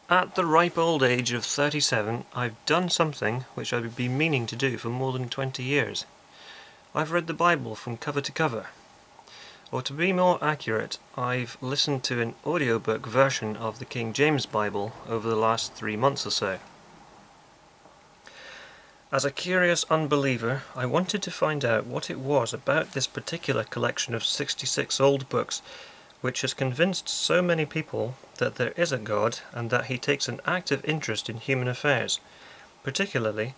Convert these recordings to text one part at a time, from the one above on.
At the ripe old age of 37, I've done something which I've been meaning to do for more than 20 years. I've read the Bible from cover to cover. Or to be more accurate, I've listened to an audiobook version of the King James Bible over the last 3 months or so. As a curious unbeliever, I wanted to find out what it was about this particular collection of 66 old books which has convinced so many people that there is a God and that he takes an active interest in human affairs, particularly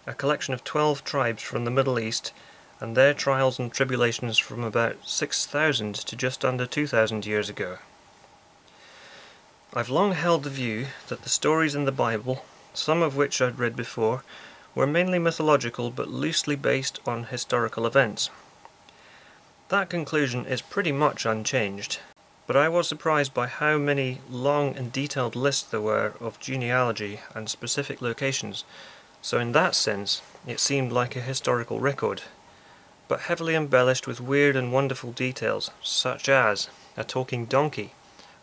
a collection of 12 tribes from the Middle East and their trials and tribulations from about 6,000 to just under 2,000 years ago. I've long held the view that the stories in the Bible, some of which I'd read before, were mainly mythological but loosely based on historical events. That conclusion is pretty much unchanged, but I was surprised by how many long and detailed lists there were of genealogy and specific locations, so in that sense it seemed like a historical record, but heavily embellished with weird and wonderful details, such as a talking donkey,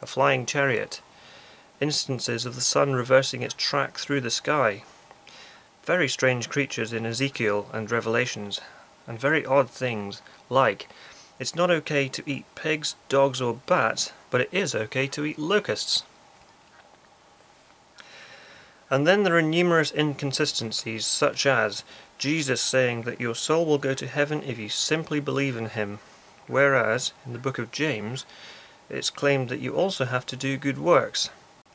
a flying chariot, instances of the sun reversing its track through the sky, very strange creatures in Ezekiel and Revelations, and very odd things like it's not okay to eat pigs, dogs or bats, but it is okay to eat locusts. And then there are numerous inconsistencies, such as Jesus saying that your soul will go to heaven if you simply believe in him, whereas in the book of James it's claimed that you also have to do good works.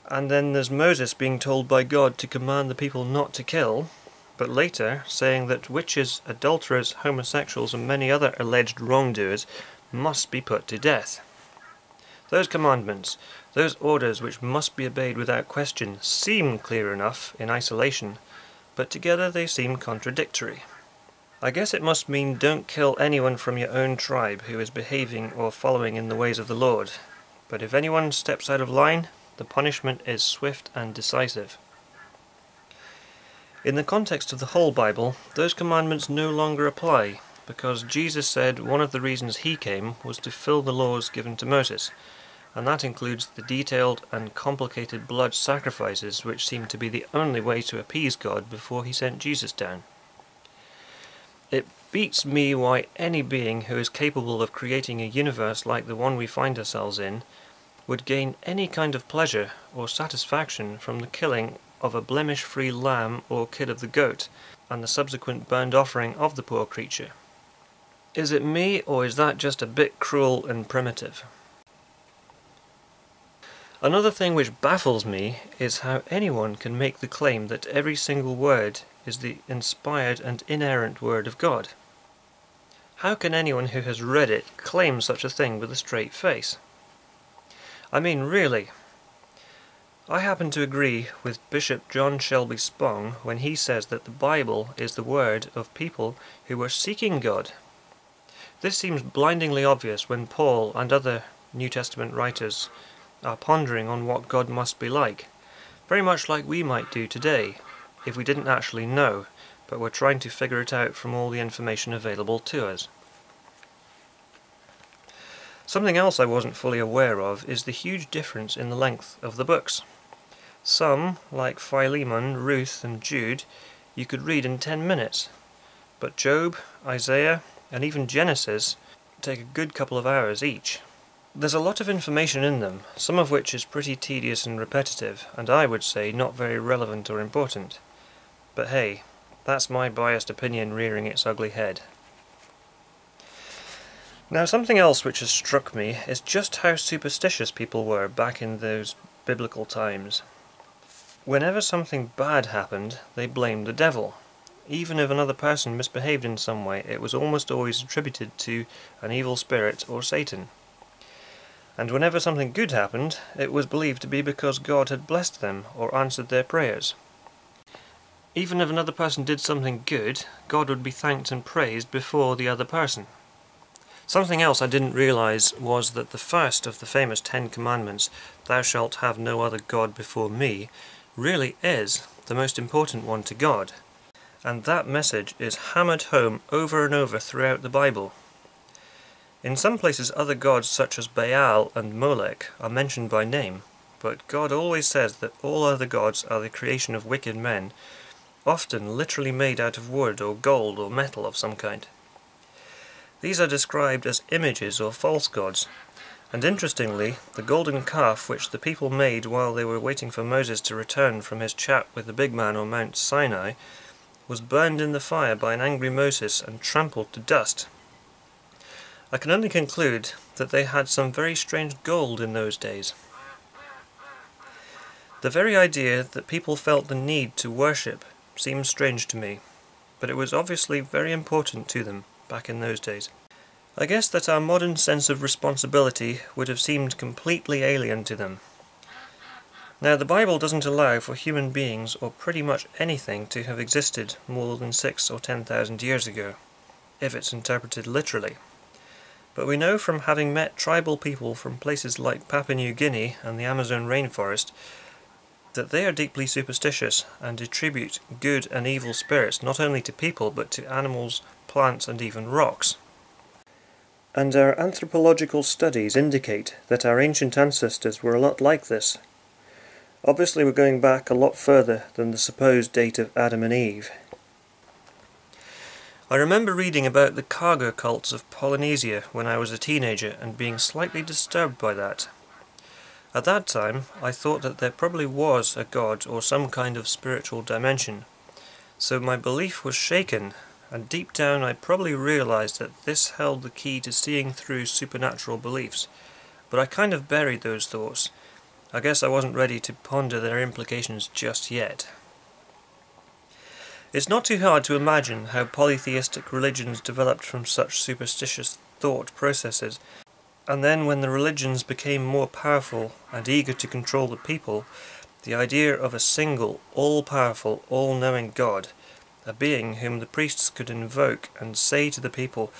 And then there's Moses being told by God to command the people not to kill, but later saying that witches, adulterers, homosexuals and many other alleged wrongdoers must be put to death. Those commandments, those orders which must be obeyed without question, seem clear enough in isolation, but together they seem contradictory. I guess it must mean don't kill anyone from your own tribe who is behaving or following in the ways of the Lord, but if anyone steps out of line, the punishment is swift and decisive. In the context of the whole Bible, those commandments no longer apply, because Jesus said one of the reasons he came was to fill the laws given to Moses, and that includes the detailed and complicated blood sacrifices which seem to be the only way to appease God before he sent Jesus down. It beats me why any being who is capable of creating a universe like the one we find ourselves in would gain any kind of pleasure or satisfaction from the killing of a blemish-free lamb or kid of the goat, and the subsequent burnt offering of the poor creature. Is it me, or is that just a bit cruel and primitive? Another thing which baffles me is how anyone can make the claim that every single word is the inspired and inerrant word of God. How can anyone who has read it claim such a thing with a straight face? I mean, really. I happen to agree with Bishop John Shelby Spong when he says that the Bible is the word of people who were seeking God. This seems blindingly obvious when Paul and other New Testament writers are pondering on what God must be like, very much like we might do today, if we didn't actually know, but were trying to figure it out from all the information available to us. Something else I wasn't fully aware of is the huge difference in the length of the books. Some, like Philemon, Ruth and Jude, you could read in 10 minutes, but Job, Isaiah and even Genesis take a good couple of hours each. There's a lot of information in them, some of which is pretty tedious and repetitive, and I would say not very relevant or important. But hey, that's my biased opinion rearing its ugly head. Now, something else which has struck me is just how superstitious people were back in those biblical times. Whenever something bad happened, they blamed the devil. Even if another person misbehaved in some way, it was almost always attributed to an evil spirit or Satan. And whenever something good happened, it was believed to be because God had blessed them or answered their prayers. Even if another person did something good, God would be thanked and praised before the other person. Something else I didn't realize was that the first of the famous 10 commandments, "Thou shalt have no other God before me," really is the most important one to God, and that message is hammered home over and over throughout the Bible. In some places other gods such as Baal and Molech are mentioned by name, but God always says that all other gods are the creation of wicked men, often literally made out of wood or gold or metal of some kind. These are described as images or false gods, and interestingly, the golden calf which the people made while they were waiting for Moses to return from his chat with the big man on Mount Sinai was burned in the fire by an angry Moses and trampled to dust. I can only conclude that they had some very strange gold in those days. The very idea that people felt the need to worship seems strange to me, but it was obviously very important to them back in those days. I guess that our modern sense of responsibility would have seemed completely alien to them. Now, the Bible doesn't allow for human beings or pretty much anything to have existed more than 6,000 or 10,000 years ago, if it's interpreted literally. But we know from having met tribal people from places like Papua New Guinea and the Amazon rainforest that they are deeply superstitious and attribute good and evil spirits not only to people but to animals, plants and even rocks. And our anthropological studies indicate that our ancient ancestors were a lot like this. Obviously we're going back a lot further than the supposed date of Adam and Eve. I remember reading about the cargo cults of Polynesia when I was a teenager and being slightly disturbed by that. At that time, I thought that there probably was a god or some kind of spiritual dimension, so my belief was shaken, and deep down I probably realized that this held the key to seeing through supernatural beliefs, but I kind of buried those thoughts. I guess I wasn't ready to ponder their implications just yet. It's not too hard to imagine how polytheistic religions developed from such superstitious thought processes, and then when the religions became more powerful and eager to control the people, the idea of a single, all-powerful, all-knowing God, a being whom the priests could invoke and say to the people,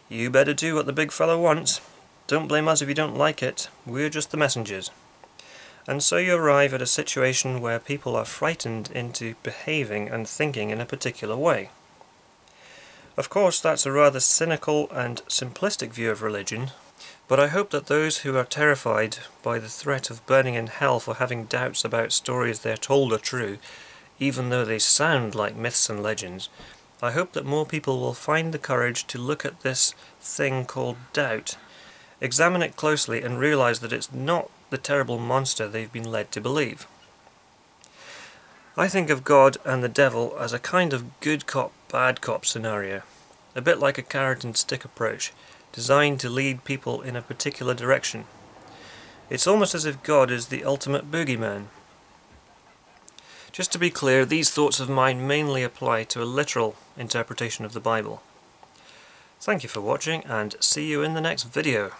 "You better do what the big fellow wants. Don't blame us if you don't like it. We're just the messengers." And so you arrive at a situation where people are frightened into behaving and thinking in a particular way. Of course, that's a rather cynical and simplistic view of religion, but I hope that those who are terrified by the threat of burning in hell for having doubts about stories they're told are true, even though they sound like myths and legends, I hope that more people will find the courage to look at this thing called doubt, examine it closely and realize that it's not the terrible monster they've been led to believe. I think of God and the devil as a kind of good cop, bad cop scenario, a bit like a carrot and stick approach, designed to lead people in a particular direction. It's almost as if God is the ultimate boogeyman. Just to be clear, these thoughts of mine mainly apply to a literal interpretation of the Bible. Thank you for watching, and see you in the next video.